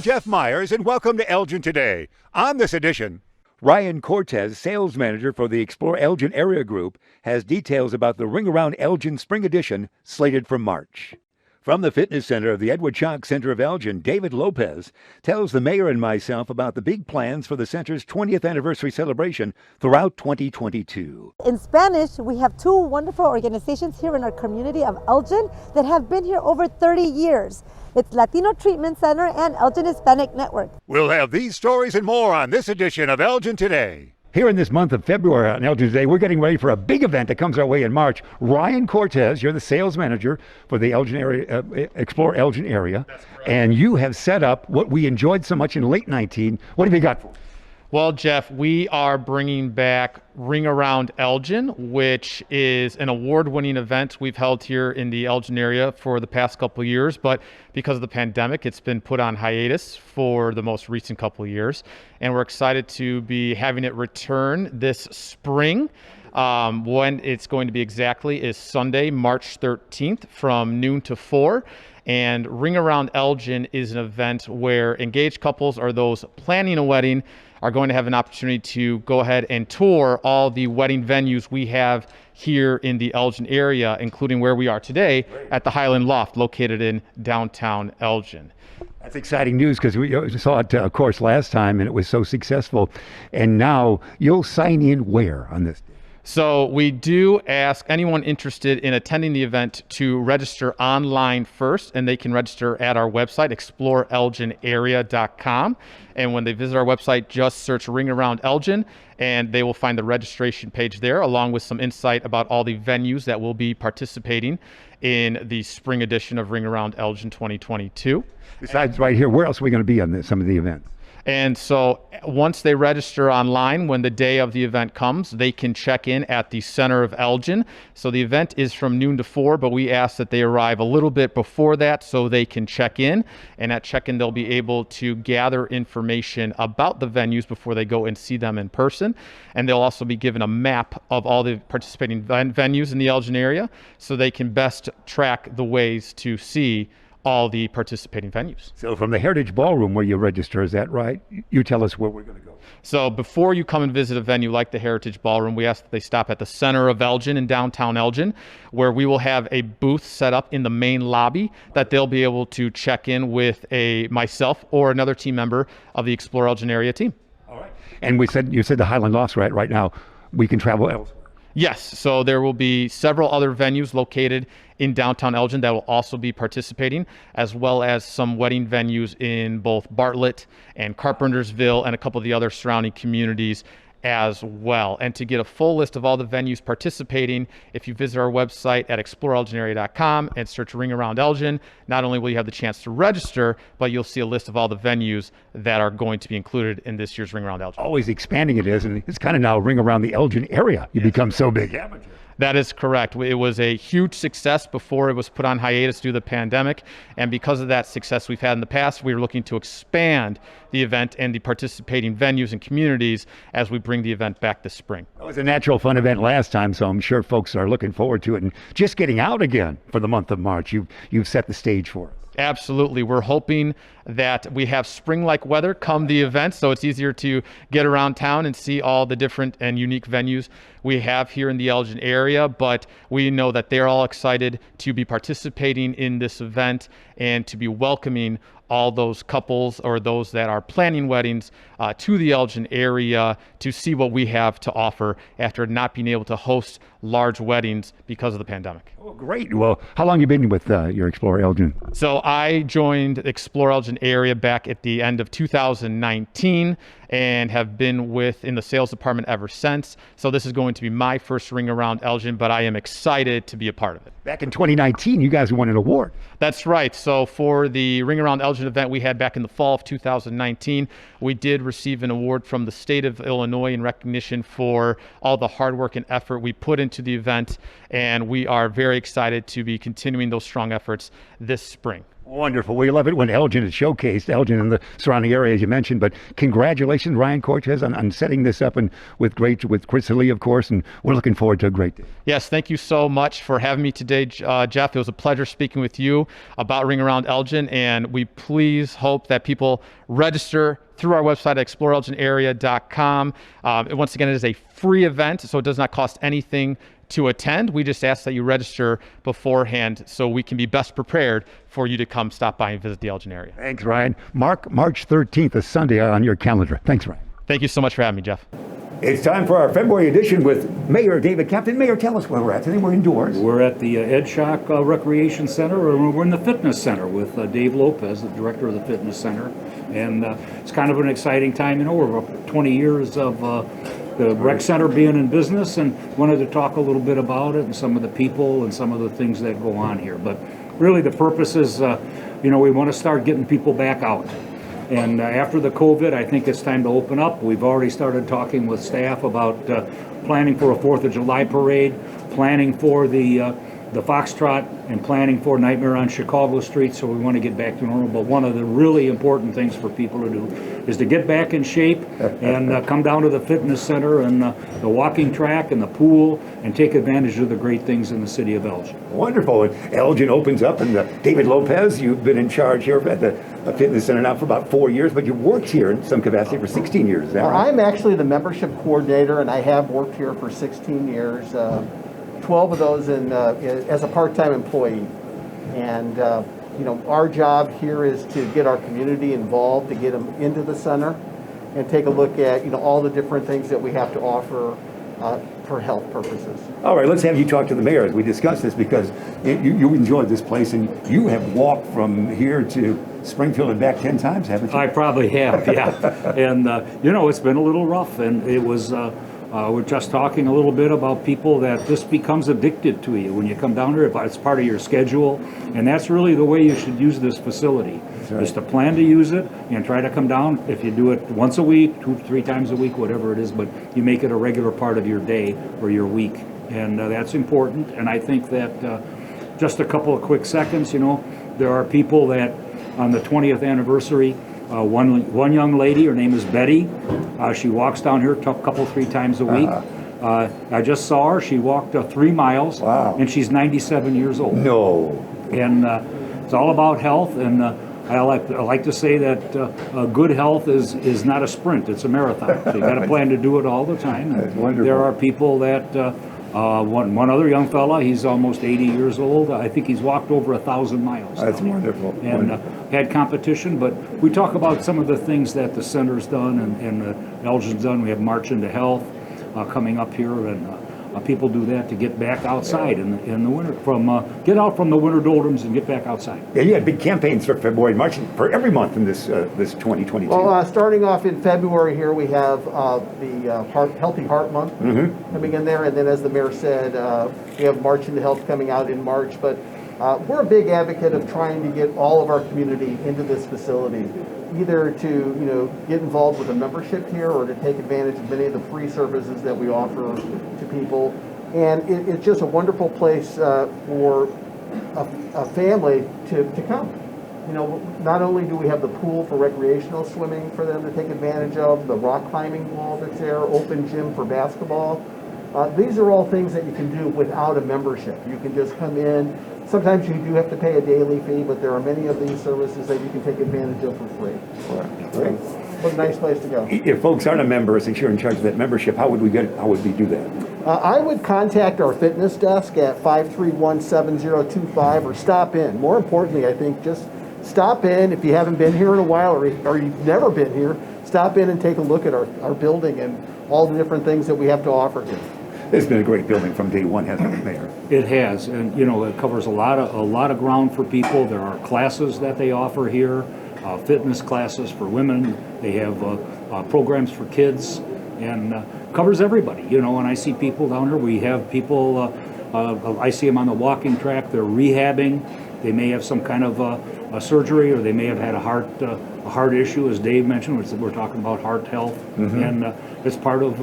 Jeff Myers, and welcome to Elgin Today. On this edition, Ryan Cortez, sales manager for the Explore Elgin Area Group, has details about the Ring Around Elgin Spring Edition slated for March. From the Fitness Center of the Edward Chalk Center of Elgin, David Lopez tells the mayor and myself about the big plans for the center's 20th anniversary celebration throughout 2022. In Spanish, we have two wonderful organizations here in our community of Elgin that have been here over 30 years. It's Latino Treatment Center and Elgin Hispanic Network. We'll have these stories and more on this edition of Elgin Today. Here in this month of February on Elgin Today, we're getting ready for a big event that comes our way in March. Ryan Cortez, you're the sales manager for the Elgin area, Explore Elgin area. That's correct. And you have set up what we enjoyed so much in late 19. What have you got for us? Well, Jeff, we are bringing back Ring Around Elgin, which is an award-winning event we've held here in the Elgin area for the past couple of years. But because of the pandemic, it's been put on hiatus for the most recent couple of years. And we're excited to be having it return this spring. When it's going to be exactly is Sunday, March 13th from noon to 4. And Ring Around Elgin is an event where engaged couples or those planning a wedding are going to have an opportunity to go ahead and tour all the wedding venues we have here in the Elgin area, including where we are today at the Highland Loft located in downtown Elgin. That's exciting news because we saw it, of course, last time, and it was so successful. And now you'll sign in where on this day? So we do ask anyone interested in attending the event to register online first, and they can register at our website, exploreelginarea.com. And when they visit our website, just search Ring Around Elgin, and they will find the registration page there, along with some insight about all the venues that will be participating in the spring edition of Ring Around Elgin 2022. Besides right here, where else are we going to be on some of the events? And so once they register online, when the day of the event comes, they can check in at the center of Elgin. So the event is from noon to 4, but we ask that they arrive a little bit before that so they can check in. And at check-in, they'll be able to gather information about the venues before they go and see them in person. And they'll also be given a map of all the participating venues in the Elgin area so they can best track the ways to see all the participating venues. So from the Heritage Ballroom where you register, is that right? You tell us where we're going to go. So before you come and visit a venue like the Heritage Ballroom, we ask that they stop at the center of Elgin in downtown Elgin, where we will have a booth set up in the main lobby that they'll be able to check in with myself or another team member of the Explore Elgin area team. All right. And you said the Highland Lofts, right now we can travel elsewhere. Yes, so there will be several other venues located in downtown Elgin that will also be participating, as well as some wedding venues in both Bartlett and Carpentersville and a couple of the other surrounding communities as well. And to get a full list of all the venues participating, if you visit our website at exploreelginarea.com and search Ring Around Elgin, not only will you have the chance to register, but you'll see a list of all the venues that are going to be included in this year's Ring Around Elgin. Always expanding it is, and it's kind of now Ring Around the Elgin area. You become so big. That is correct. It was a huge success before it was put on hiatus due to the pandemic. And because of that success we've had in the past, we are looking to expand the event and the participating venues and communities as we bring the event back this spring. It was a natural fun event last time, so I'm sure folks are looking forward to it. And just getting out again for the month of March, you've set the stage for it. Absolutely. We're hoping that we have spring-like weather come the event, so it's easier to get around town and see all the different and unique venues we have here in the Elgin area. But we know that they're all excited to be participating in this event and to be welcoming all those couples or those that are planning weddings to the Elgin area to see what we have to offer after not being able to host large weddings because of the pandemic. Oh, great. Well, how long have you been with your Explore Elgin? So I joined Explore Elgin area back at the end of 2019 and have been in the sales department ever since. So this is going to be my first Ring Around Elgin, but I am excited to be a part of it. Back in 2019, you guys won an award. That's right. So for the Ring Around Elgin event we had back in the fall of 2019, we did receive an award from the state of Illinois in recognition for all the hard work and effort we put into the event. And we are very excited to be continuing those strong efforts this spring. Wonderful. We love it when Elgin is showcased, Elgin and the surrounding area, as you mentioned. But congratulations, Ryan Cortez, on setting this up, and with Chris Lee, of course. And we're looking forward to a great day. Yes, thank you so much for having me today, Jeff. It was a pleasure speaking with you about Ring Around Elgin, and we please hope that people register through our website at exploreelginarea.com. Once again, it is a free event, so it does not cost anything to attend. We just ask that you register beforehand so we can be best prepared for you to come stop by and visit the Elgin area. Thanks, Ryan. Mark March 13th, a Sunday, on your calendar. Thanks, Ryan. Thank you so much for having me, Jeff. It's time for our February edition with Mayor David Captain. Mayor, tell us where we're at today. We're indoors. We're at the Ed Shock Recreation Center, or we're in the fitness center with Dave Lopez, the director of the fitness center. And it's kind of an exciting time. You know, we're up 20 years of the rec center being in business, and wanted to talk a little bit about it and some of the people and some of the things that go on here. But really the purpose is, we want to start getting people back out. And after the COVID, I think it's time to open up. We've already started talking with staff about planning for a 4th of July parade, planning for the Foxtrot, and planning for Nightmare on Chicago Street, so we want to get back to normal. But one of the really important things for people to do is to get back in shape and come down to the fitness center and the walking track and the pool and take advantage of the great things in the city of Elgin. Wonderful. And Elgin opens up, and David Lopez, you've been in charge here at the fitness center now for about 4 years, but you've worked here in some capacity for 16 years. Is that right? I'm actually the membership coordinator, and I have worked here for 16 years. 12 of those as a part-time employee. And our job here is to get our community involved, to get them into the center and take a look at all the different things that we have to offer for health purposes. All right, let's have you talk to the mayor as we discuss this, because you enjoyed this place, and you have walked from here to Springfield and back 10 times, haven't you? I probably have, yeah. And it's been a little rough, and it was we're just talking a little bit about people that this becomes addicted to you when you come down here. It's part of your schedule, and that's really the way you should use this facility. Right. Is to plan to use it and try to come down. If you do it once a week, 2-3 times a week, whatever it is, but you make it a regular part of your day or your week, and that's important. And I think that just a couple of quick seconds, there are people that on the 20th anniversary, one young lady, her name is Betty. She walks down here a couple, 3 times a week. I just saw her. She walked 3 miles. Wow. And she's 97 years old. No. And it's all about health. And I like to say that good health is not a sprint; it's a marathon. So you got to plan to do it all the time. That's wonderful. There are people that one other young fella. He's almost 80 years old. I think he's walked over 1,000 miles. That's wonderful. And had competition, but we talk about some of the things that the center's done and Elgin's done. We have March into Health coming up here, and people do that to get back outside in the winter, get out from the winter doldrums and get back outside. Yeah, you had big campaigns for February, March, for every month in this 2022. Well, starting off in February here, we have the Healthy Heart Month coming in there, and then as the mayor said, we have March into Health coming out in March. But we're a big advocate of trying to get all of our community into this facility, either to get involved with a membership here or to take advantage of many of the free services that we offer to people. And it's just a wonderful place for a family to come. Not only do we have the pool for recreational swimming for them to take advantage of, the rock climbing wall that's there, open gym for basketball. These are all things that you can do without a membership. You can just come in. Sometimes you do have to pay a daily fee, but there are many of these services that you can take advantage of for free. Great. What a nice place to go. If folks aren't a member, since you're in charge of that membership, how would we do that? I would contact our fitness desk at 531-7025 or stop in. More importantly, I think just stop in. If you haven't been here in a while or you've never been here, stop in and take a look at our building and all the different things that we have to offer here. It's been a great building from day one, hasn't it, Mayor? It has, and it covers a lot of ground for people. There are classes that they offer here, fitness classes for women. They have programs for kids, and covers everybody. And I see people down here. We have people. I see them on the walking track. They're rehabbing. they may have some kind of a surgery, or they may have had a heart issue, as Dave mentioned. We're talking about heart health, and it's part of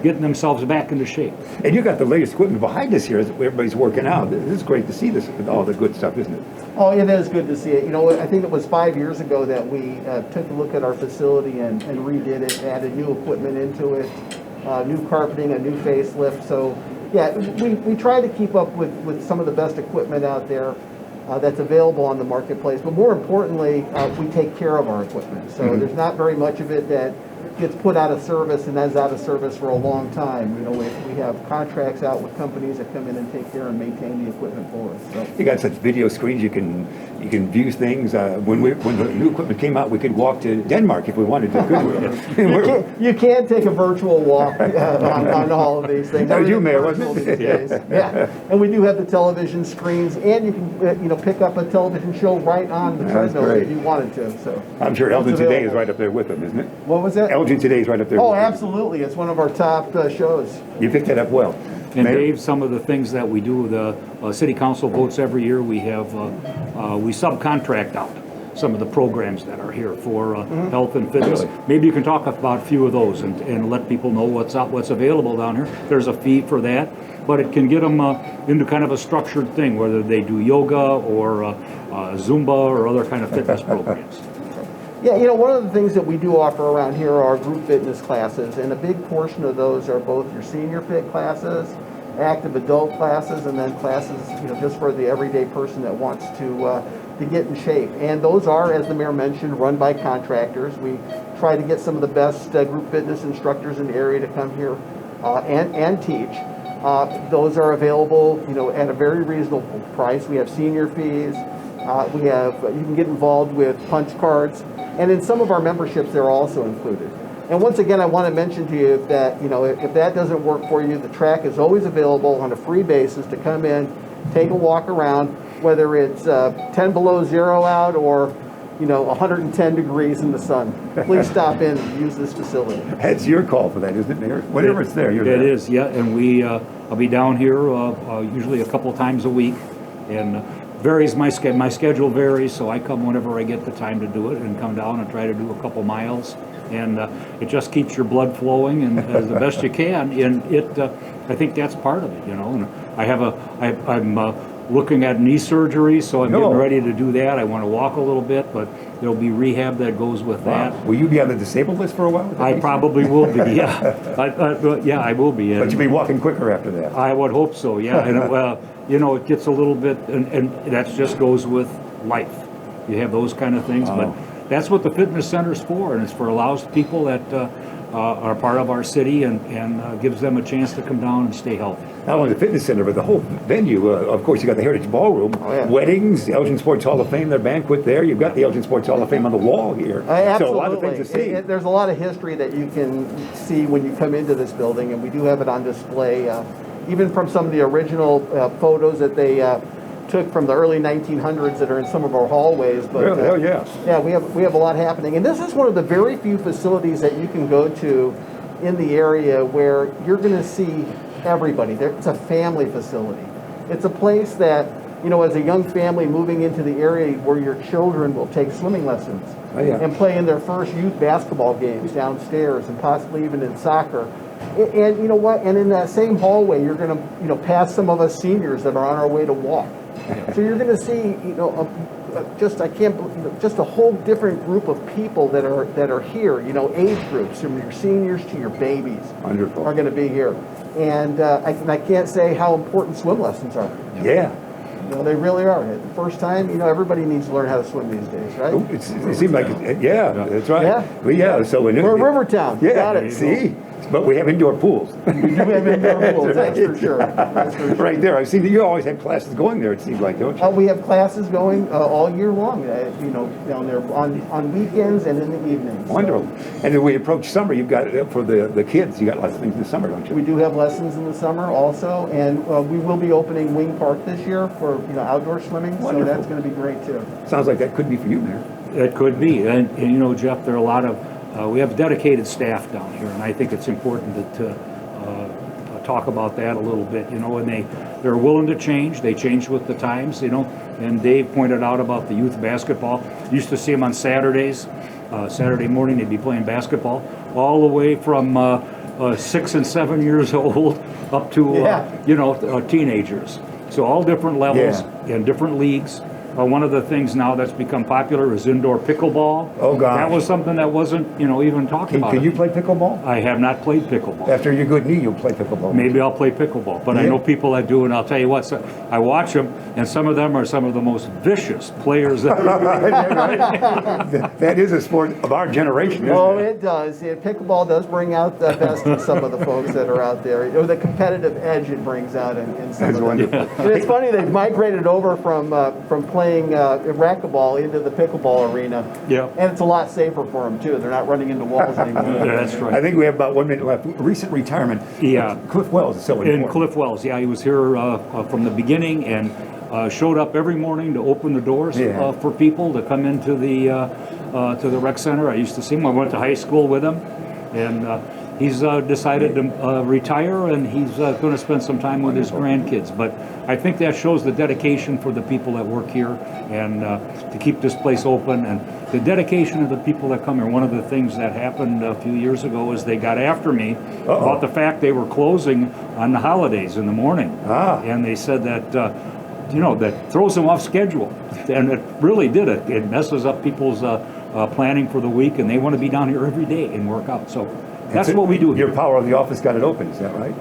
getting themselves back into shape. And you got the latest equipment behind us here as everybody's working out. This is great to see this, all the good stuff, isn't it? Oh, it is good to see it. You know, I think it was 5 years ago that we took a look at our facility and redid it, added new equipment into it, new carpeting, a new facelift. So, yeah, we try to keep up with some of the best equipment out there that's available on the marketplace. But more importantly, we take care of our equipment. So there's not very much of it that gets put out of service and is out of service for a long time. You know, we have contracts out with companies that come in and take care and maintain the equipment for us. So. You got such video screens, you can view things. When the new equipment came out, we could walk to Denmark if we wanted to. Couldn't we? You can take a virtual walk on all of these things. That was you, Mayor, wasn't it? Yeah. And we do have the television screens, and you can pick up a television show right on the treadmill if you wanted to. So I'm sure Elgin Today is right up there with them, isn't it? What was that? Elgin Today is right up there. Oh, absolutely. It's one of our top shows. You picked that up well. And Mayor? Dave, some of the things that we do, the city council votes every year. We have we subcontract out some of the programs that are here for health and fitness. Really? Maybe you can talk about a few of those and let people know what's available down here. There's a fee for that, but it can get them into kind of a structured thing, whether they do yoga or Zumba or other kind of fitness programs. Yeah, you know, one of the things that we do offer around here are group fitness classes, and a big portion of those are both your senior fit classes, active adult classes, and then classes, just for the everyday person that wants to get in shape. And those are, as the mayor mentioned, run by contractors. We try to get some of the best group fitness instructors in the area to come here and teach. Those are available, at a very reasonable price. We have senior fees. You can get involved with punch cards. And in some of our memberships, they're also included. And once again, I want to mention to you that, if that doesn't work for you, the track is always available on a free basis to come in, take a walk around, whether it's 10 below zero out or, 110 degrees in the sun. Please stop in and use this facility. It's your call for that, isn't it, Mayor? Whenever it's there, you're there. It is, yeah. And I'll be down here usually a couple times a week. And varies, my schedule varies, so I come whenever I get the time to do it and come down and try to do a couple miles. And it just keeps your blood flowing and as the best you can. And I think that's part of it, And I'm looking at knee surgery, so I'm getting ready to do that. I want to walk a little bit, but there'll be rehab that goes with that. Will you be on the disabled list for a while? I probably will be, yeah. I will be. But you'll be walking quicker after that. I would hope so, yeah. And it gets a little bit, and that just goes with life. You have those kind of things, but that's what the fitness center's for, and it's for allows people that are part of our city and gives them a chance to come down and stay healthy. Not only the fitness center, but the whole venue. Of course, you got the Heritage Ballroom, weddings, the Elgin Sports Hall of Fame, their banquet there. You've got the Elgin Sports Hall of Fame on the wall here. Absolutely. So a lot of things to see. There's a lot of history that you can see when you come into this building, and we do have it on display, even from some of the original photos that they took from the early 1900s that are in some of our hallways. But really? Oh, yeah. Yeah, we have a lot happening, and this is one of the very few facilities that you can go to in the area where you're going to see everybody. It's a family facility. It's a place that, as a young family moving into the area where your children will take swimming lessons and play in their first youth basketball games downstairs and possibly even in soccer. And you know what? And in that same hallway, you're going to, pass some of us seniors that are on our way to walk. So you're going to see, just a whole different group of people that are here. Age groups from your seniors to your babies. Wonderful. Are going to be here, and I can't say how important swim lessons are. Yeah. They really are. The first time, everybody needs to learn how to swim these days, right? It seems like, that's right. Yeah. Well, yeah. So we're Rivertown. Yeah. Got it. See. But we have indoor pools. We do have indoor pools, that's for sure. Right there. I've seen you always have classes going there, it seems like, don't you? We have classes going all year long, down there on weekends and in the evenings. Wonderful. And as we approach summer, you've got, for the kids, you got lots of things in the summer, don't you? We do have lessons in the summer also, and we will be opening Wing Park this year for outdoor swimming, Wonderful. So that's going to be great too. Sounds like that could be for you, Mayor. It could be. And Jeff, there are a lot of we have dedicated staff down here, and I think it's important that talk about that a little bit, you know, and they're willing to change. They change with the times, you know. And Dave pointed out about the youth basketball. Used to see them on Saturdays. Saturday morning they'd be playing basketball, all the way from 6 and 7 years old up to teenagers. So all different levels and different leagues. One of the things now that's become popular is indoor pickleball. Oh, gosh. That was something that wasn't, even talked about. Can you play pickleball? I have not played pickleball. After your good knee, you'll play pickleball. Maybe I'll play pickleball, but I know people that do, and I'll tell you what, I watch them, and some of them are some of the most vicious players that That is a sport of our generation, isn't Oh, it? it does. Yeah, pickleball does bring out the best in some of the folks that are out there. Or the competitive edge it brings out in some That's of them. wonderful. And it's funny, they've migrated over from playing racquetball into the pickleball arena. Yeah. And it's a lot safer for them, too. They're not running into walls anymore. Yeah, that's right. I think we have about 1 minute left. Recent retirement. Yeah. Cliff Wells is so In important. Cliff Wells, yeah, he was here from the beginning and showed up every morning to open the doors for people to come into the rec center. I used to see him. I went to high school with him, and he's decided to retire, and he's going to spend some time with his grandkids. But I think that shows the dedication for the people that work here and to keep this place open, and the dedication of the people that come here. One of the things that happened a few years ago is they got after me about the fact they were closing on the holidays in the morning. And they said that, that throws them off schedule. And it really did. It messes up people's planning for the week, and they want to be down here every day and work out. So that's what we do here. Your power of the office got it open, is that right?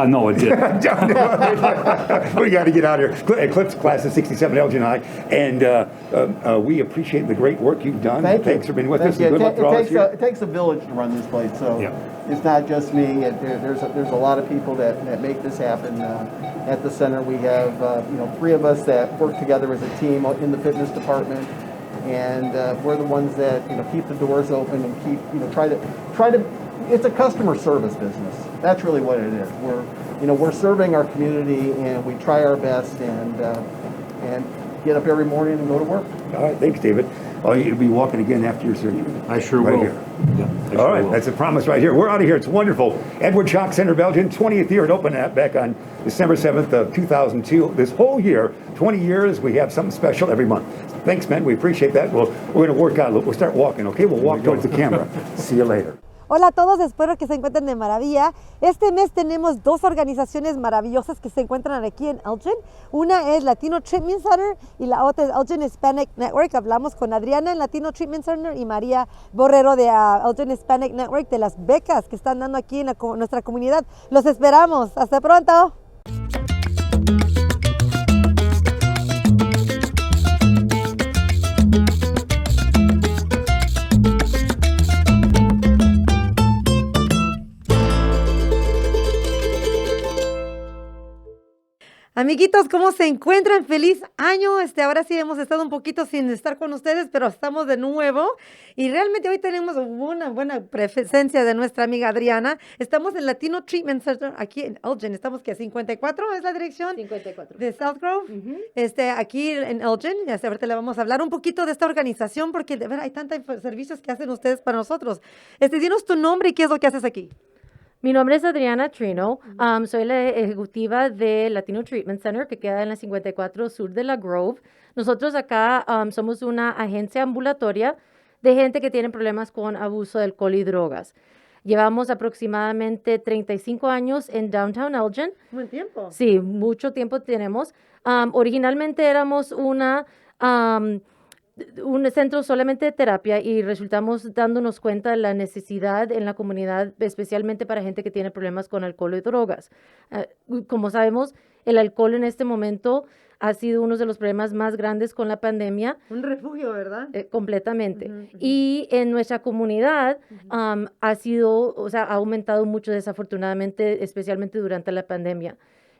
No, it didn't. We got to get out of here. Cliff's class of 67 Elgin High, and we appreciate the great work you've done. Thank you. Thanks for being with us. Thank And good you. luck for all this year. It takes a village to run this place, so it's not just me. There's a lot of people that make this happen at the center. We have 3 of us that work together as a team in the fitness department, and we're the ones that keep the doors open and keep try to. It's a customer service business. That's really what it is. We're serving our community, and we try our best and get up every morning and go to work. All right, thanks, David. Oh, you'll be walking again after your surgery. I sure Right will. here. Yeah, I All sure right, will. that's a promise right here. We're out of here. It's wonderful. Edward Schock Center, Belgium, 20th year. It opened back on December 7th of 2002. This whole year, 20 years, we have something special every month. Thanks, man. We appreciate that. We're going to work out. We'll start walking, okay? We'll walk towards the camera. See you later. Hola a todos, espero que se encuentren de maravilla. Este mes tenemos 2 organizaciones maravillosas que se encuentran aquí en Elgin. Una es Latino Treatment Center y la otra es Elgin Hispanic Network. Hablamos con Adriana en Latino Treatment Center y María Borrero de Elgin Hispanic Network de las becas que están dando aquí en nuestra comunidad. Los esperamos. Hasta pronto. Amiguitos, ¿cómo se encuentran? ¡Feliz año! Ahora sí hemos estado un poquito sin estar con ustedes, pero estamos de nuevo. Y realmente hoy tenemos una buena presencia de nuestra amiga Adriana. Estamos en Latino Treatment Center aquí en Elgin. Estamos que a 54 es la dirección. 54. De South Grove. Aquí en Elgin. Ya ahorita le vamos a hablar un poquito de esta organización porque de verdad hay tantos servicios que hacen ustedes para nosotros. Dinos tu nombre y qué es lo que haces aquí. Mi nombre es Adriana Trino. Soy la ejecutiva de Latino Treatment Center, que queda en la 54 sur de la Grove. Nosotros acá somos una agencia ambulatoria de gente que tiene problemas con abuso de alcohol y drogas. Llevamos aproximadamente 35 años en Downtown Elgin. Buen tiempo. Sí, mucho tiempo tenemos. Originalmente éramos un centro solamente de terapia y resultamos dándonos cuenta de la necesidad en la comunidad, especialmente para gente que tiene problemas con alcohol y drogas. Como sabemos, el alcohol en este momento ha sido uno de los problemas más grandes con la pandemia. Un refugio, ¿verdad? Completamente. Y en nuestra comunidad ha aumentado mucho desafortunadamente, especialmente durante la pandemia.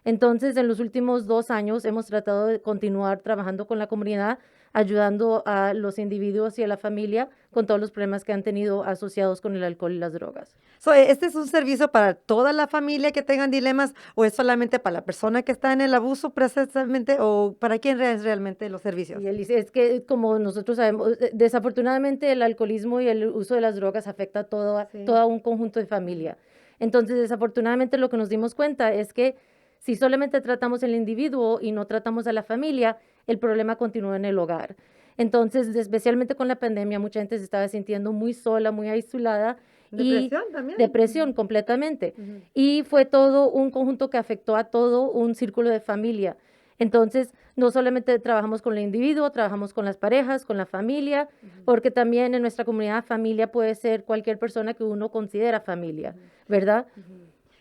Entonces, en los últimos 2 años hemos tratado de continuar trabajando con la comunidad, ayudando a los individuos y a la familia con todos los problemas que han tenido asociados con el alcohol y las drogas. ¿Este es un servicio para toda la familia que tengan dilemas o es solamente para la persona que está en el abuso precisamente o para quién es realmente los servicios? Y es que, como nosotros sabemos, desafortunadamente el alcoholismo y el uso de las drogas afecta a todo un conjunto de familia. Entonces, desafortunadamente lo que nos dimos cuenta es que si solamente tratamos al individuo y no tratamos a la familia, el problema continúa en el hogar. Entonces, especialmente con la pandemia, mucha gente se estaba sintiendo muy sola, muy aislada. ¿Depresión también? Depresión, completamente. Y fue todo un conjunto que afectó a todo un círculo de familia. Entonces, no solamente trabajamos con el individuo, trabajamos con las parejas, con la familia, porque también en nuestra comunidad familia puede ser cualquier persona que uno considera familia, ¿verdad?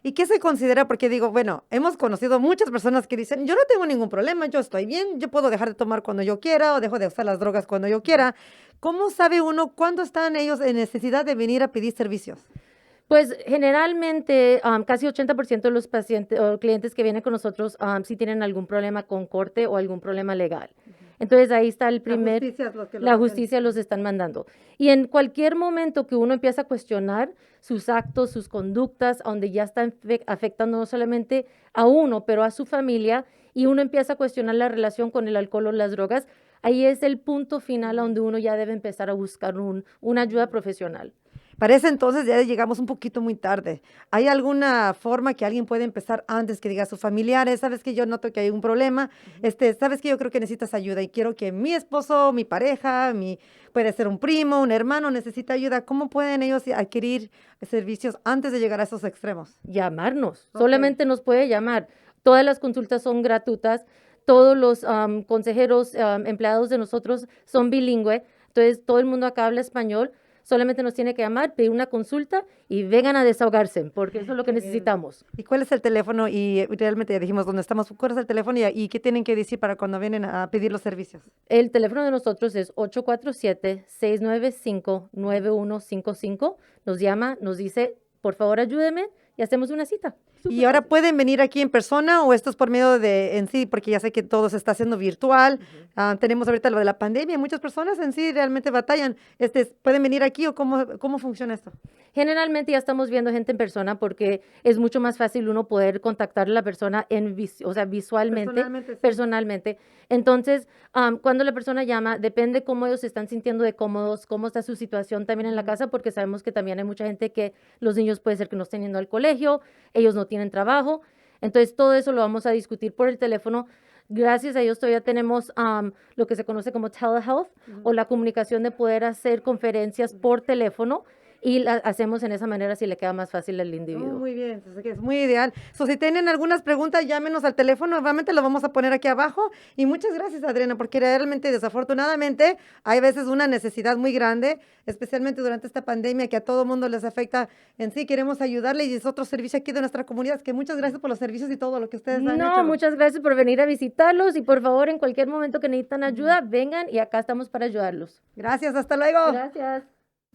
¿Y qué se considera? Porque digo, bueno, hemos conocido muchas personas que dicen, yo no tengo ningún problema, yo estoy bien, yo puedo dejar de tomar cuando yo quiera o dejo de usar las drogas cuando yo quiera. ¿Cómo sabe uno cuándo están ellos en necesidad de venir a pedir servicios? Pues generalmente casi 80% de los pacientes o clientes que vienen con nosotros sí tienen algún problema con corte o algún problema legal. Entonces ahí está el primer, la justicia los están mandando. Y en cualquier momento que uno empieza a cuestionar sus actos, sus conductas, donde ya están afectando no solamente a uno, pero a su familia, y uno empieza a cuestionar la relación con el alcohol o las drogas, ahí es el punto final a donde uno ya debe empezar a buscar una ayuda profesional. Para ese entonces ya llegamos un poquito muy tarde. ¿Hay alguna forma que alguien puede empezar antes que diga a sus familiares, sabes que yo noto que hay un problema, sabes que yo creo que necesitas ayuda y quiero que mi esposo, mi pareja, puede ser un primo, un hermano, necesita ayuda? ¿Cómo pueden ellos adquirir servicios antes de llegar a esos extremos? Llamarnos, solamente nos puede llamar. Todas las consultas son gratuitas, todos los consejeros empleados de nosotros son bilingües, entonces todo el mundo acá habla español. Solamente nos tiene que llamar, pedir una consulta y vengan a desahogarse, porque eso es lo que necesitamos. ¿Y cuál es el teléfono? Y realmente ya dijimos dónde estamos. ¿Cuál es el teléfono y qué tienen que decir para cuando vienen a pedir los servicios? El teléfono de nosotros es 847-695-9155. Nos llama, nos dice, por favor ayúdeme y hacemos una cita. ¿Y ahora pueden venir aquí en persona o esto es por medio de en sí? Porque ya sé que todo se está haciendo virtual. Tenemos ahorita lo de la pandemia. Muchas personas en sí realmente batallan. ¿Pueden venir aquí o cómo funciona esto? Generalmente ya estamos viendo gente en persona porque es mucho más fácil uno poder contactar a la persona visualmente, personalmente. Entonces, cuando la persona llama, depende cómo ellos se están sintiendo de cómodos, cómo está su situación también en la casa, porque sabemos que también hay mucha gente que los niños puede ser que no estén yendo al colegio, ellos no tienen trabajo. Entonces, todo eso lo vamos a discutir por el teléfono. Gracias a Dios todavía tenemos lo que se conoce como telehealth o la comunicación de poder hacer conferencias por teléfono. Y la hacemos en esa manera si le queda más fácil al individuo. Muy bien, es muy ideal. Si tienen algunas preguntas, llámenos al teléfono, obviamente lo vamos a poner aquí abajo. Y muchas gracias, Adriana, porque realmente, desafortunadamente, hay veces una necesidad muy grande, especialmente durante esta pandemia que a todo mundo les afecta en sí. Queremos ayudarle y es otro servicio aquí de nuestra comunidad. Que muchas gracias por los servicios y todo lo que ustedes han hecho. No, muchas gracias por venir a visitarlos y por favor, en cualquier momento que necesitan ayuda, vengan y acá estamos para ayudarlos. Gracias, hasta luego. Gracias.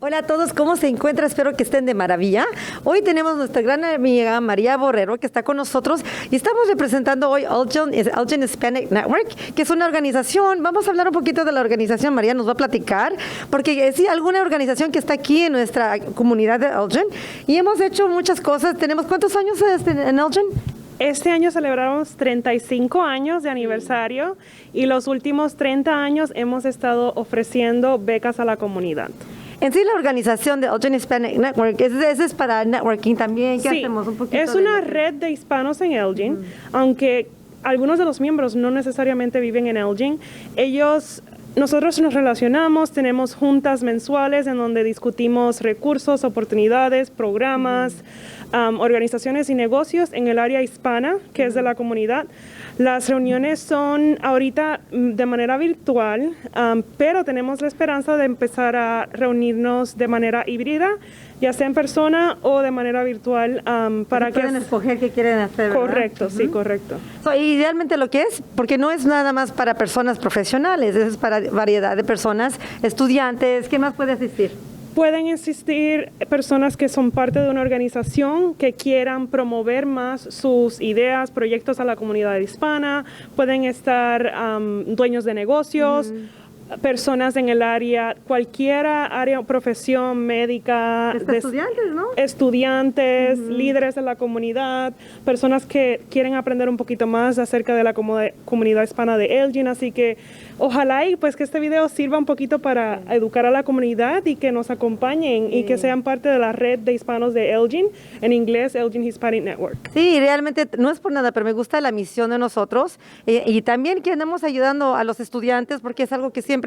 Hola a todos, ¿cómo se encuentran? Espero que estén de maravilla. Hoy tenemos nuestra gran amiga María Borrero que está con nosotros y estamos representando hoy Elgin Hispanic Network, que es una organización. Vamos a hablar un poquito de la organización. María nos va a platicar, porque sí, alguna organización que está aquí en nuestra comunidad de Elgin y hemos hecho muchas cosas. ¿Tenemos cuántos años en Elgin? Este año celebramos 35 años de aniversario y los últimos 30 años hemos estado ofreciendo becas a la comunidad. En sí, la organización de Elgin Hispanic Network, ¿ese es para networking también? ¿Qué hacemos? Un poquito es una red de hispanos en Elgin, aunque algunos de los miembros no necesariamente viven en Elgin. Nosotros nos relacionamos, tenemos juntas mensuales en donde discutimos recursos, oportunidades, programas, organizaciones y negocios en el área hispana, que es de la comunidad. Las reuniones son ahorita de manera virtual, pero tenemos la esperanza de empezar a reunirnos de manera híbrida, ya sea en persona o de manera virtual. Para que pueden escoger qué quieren hacer, ¿verdad? Correcto, sí, correcto. Y realmente lo que es, porque no es nada más para personas profesionales, es para variedad de personas, estudiantes, ¿qué más puede asistir? Pueden existir personas que son parte de una organización que quieran promover más sus ideas, proyectos a la comunidad hispana. Pueden estar dueños de negocios, personas en el área, cualquier área, profesión médica, Estudiantes, ¿no? estudiantes, líderes de la comunidad, personas que quieren aprender un poquito más acerca de la comunidad hispana de Elgin. Así que ojalá y pues que este video sirva un poquito para educar a la comunidad y que nos acompañen y que sean parte de la red de hispanos de Elgin, en inglés Elgin Hispanic Network. Sí, realmente no es por nada, pero me gusta la misión de nosotros y también que andamos ayudando a los estudiantes porque es algo que siempre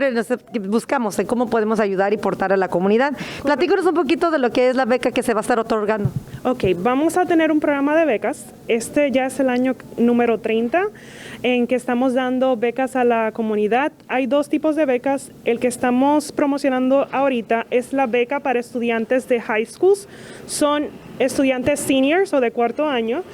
buscamos en cómo podemos ayudar y portar a la comunidad. Platícanos un poquito de lo que es la beca que se va a estar otorgando. Ok, vamos a tener un programa de becas. Este ya es el año número 30 en que estamos dando becas a la comunidad. Hay dos tipos de becas. El que estamos promocionando ahorita es la beca para estudiantes de high schools. Son estudiantes seniors o de cuarto año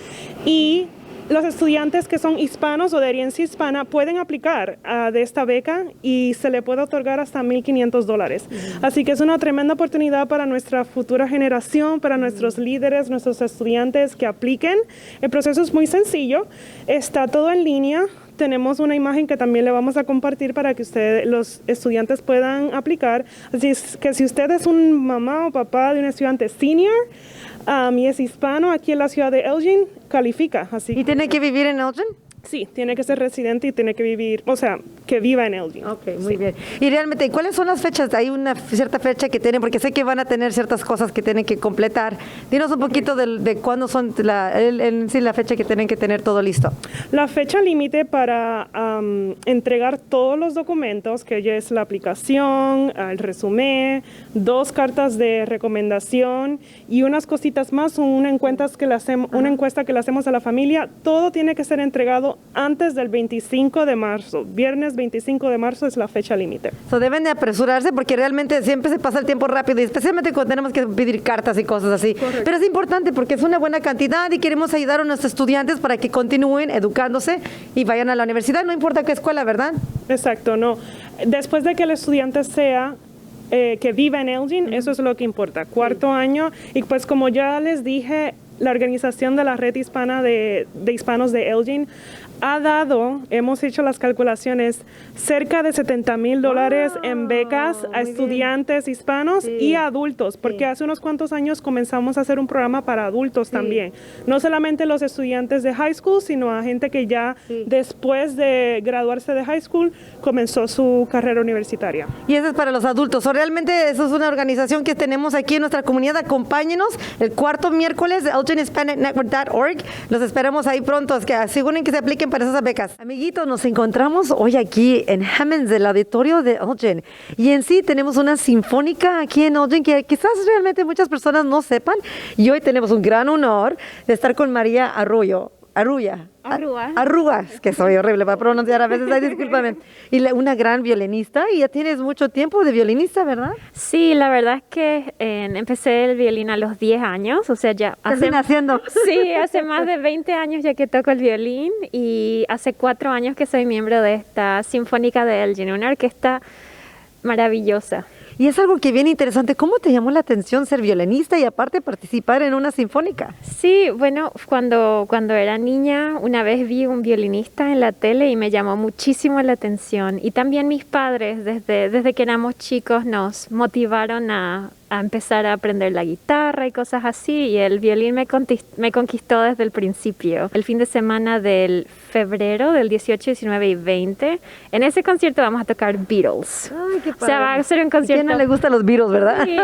y los estudiantes que son hispanos o de herencia hispana pueden aplicar de esta beca y se le puede otorgar hasta $1,500. Así que es una tremenda oportunidad para nuestra futura generación, para nuestros líderes, nuestros estudiantes que apliquen. El proceso es muy sencillo, está todo en línea. Tenemos una imagen que también le vamos a compartir para que los estudiantes puedan aplicar. Así es que si usted es un mamá o papá de un estudiante senior y es hispano aquí en la ciudad de Elgin, califica. Así ¿Y tiene que vivir en Elgin? Sí, tiene que ser residente y tiene que vivir, o sea, que viva en Elgin. Ok, muy bien. Y realmente, ¿cuáles son las fechas? Hay una cierta fecha que tienen, porque sé que van a tener ciertas cosas que tienen que completar. Dinos un poquito de cuándo son la fecha que tienen que tener todo listo. La fecha límite para entregar todos los documentos, que ya es la aplicación, el resumen, 2 cartas de recomendación y unas cositas más, una encuesta que le hacemos a la familia, todo tiene que ser entregado antes del 25 de marzo. Viernes 25 de marzo es la fecha límite. Deben de apresurarse porque realmente siempre se pasa el tiempo rápido y especialmente cuando tenemos que pedir cartas y cosas así. Correcto. Pero es importante porque es una buena cantidad y queremos ayudar a nuestros estudiantes para que continúen educándose y vayan a la universidad, no importa qué escuela, ¿verdad? Exacto, no. Después de que el estudiante sea que viva en Elgin, eso es lo que importa. Cuarto año, y pues como ya les dije, la organización de la red hispana de hispanos de Elgin hemos hecho las calculaciones, cerca de $70,000 en becas a estudiantes hispanos y a adultos, porque hace unos cuantos años comenzamos a hacer un programa para adultos también. No solamente los estudiantes de high school, sino a gente que ya después de graduarse de high school comenzó su carrera universitaria. Y eso es para los adultos. Realmente eso es una organización que tenemos aquí en nuestra comunidad. Acompáñenos el cuarto miércoles de elginhispanicnetwork.org. Los esperamos ahí pronto. Que aseguren que se apliquen para esas becas. Amiguitos, nos encontramos hoy aquí en Hammons, del auditorio de Elgin. Y en sí tenemos una sinfónica aquí en Elgin que quizás realmente muchas personas no sepan. Y hoy tenemos un gran honor de estar con María Arrugas, que soy horrible para pronunciar a veces, ay, discúlpame. Y una gran violinista, y ya tienes mucho tiempo de violinista, ¿verdad? Sí, la verdad es que empecé el violín a los 10 años, o sea, ya hace naciendo. Sí, hace más de 20 años ya que toco el violín y hace 4 años que soy miembro de esta Sinfónica de Elgin, una orquesta maravillosa. Y es algo que viene interesante. ¿Cómo te llamó la atención ser violinista y aparte participar en una sinfónica? Sí, bueno, cuando era niña una vez vi un violinista en la tele y me llamó muchísimo la atención. Y también mis padres, desde que éramos chicos, nos motivaron a empezar a aprender la guitarra y cosas así, y el violín me conquistó desde el principio. El fin de semana del febrero, del 18, 19 y 20, en ese concierto vamos a tocar Beatles. Ay, qué padre. O sea, va a ser un concierto... ¿A quién no le gustan los Beatles, verdad? Sí,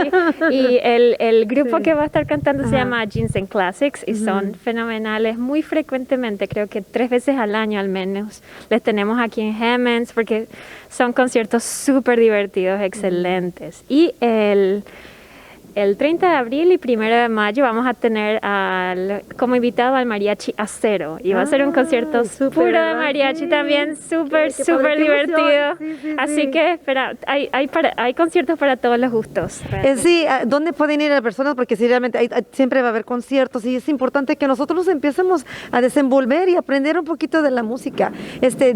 y el grupo que va a estar cantando se llama Jeans and Classics y son fenomenales. Muy frecuentemente, creo que 3 veces al año al menos, les tenemos aquí en Hammons porque son conciertos súper divertidos, excelentes. Y el 30 de abril y 1 de mayo vamos a tener como invitado al mariachi Acero. Y va a ser un concierto puro de mariachi también, súper divertido. Sí, Así que hay conciertos para todos los gustos. Sí, ¿dónde pueden ir las personas? Porque sí, realmente siempre va a haber conciertos y es importante que nosotros empecemos a desenvolver y aprender un poquito de la música.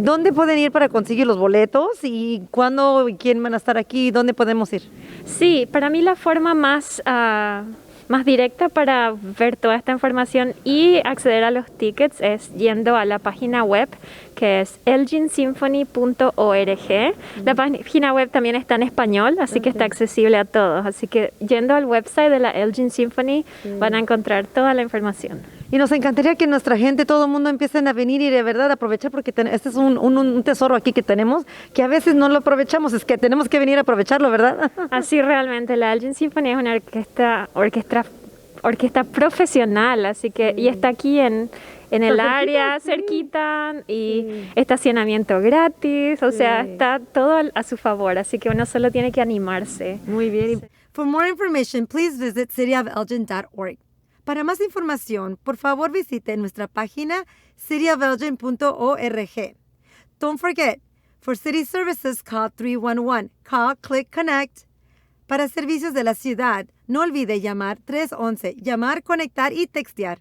¿Dónde pueden ir para conseguir los boletos? ¿Y cuándo y quién van a estar aquí? ¿Dónde podemos ir? Sí, para mí la forma más directa para ver toda esta información y acceder a los tickets es yendo a la página web que es elginsymphony.org. La página web también está en español, así que está accesible a todos. Así que yendo al website de la Elgin Symphony van a encontrar toda la información. Y nos encantaría que nuestra gente, todo el mundo empiecen a venir y de verdad aprovechar porque este es un tesoro aquí que tenemos que a veces no lo aprovechamos, es que tenemos que venir a aprovecharlo, ¿verdad? Así realmente, la Elgin Symphony es una orquesta profesional, así que y está aquí en el área cerquita y estacionamiento gratis, o sea, está todo a su favor, así que uno solo tiene que animarse. Muy bien. For more information, please visit cityofelgin.org. Para más información, por favor visite nuestra página cityofelgin.org. Don't forget, for city services, call 311. Call, click, connect. Para servicios de la ciudad, no olvide llamar 311, llamar, conectar y textear.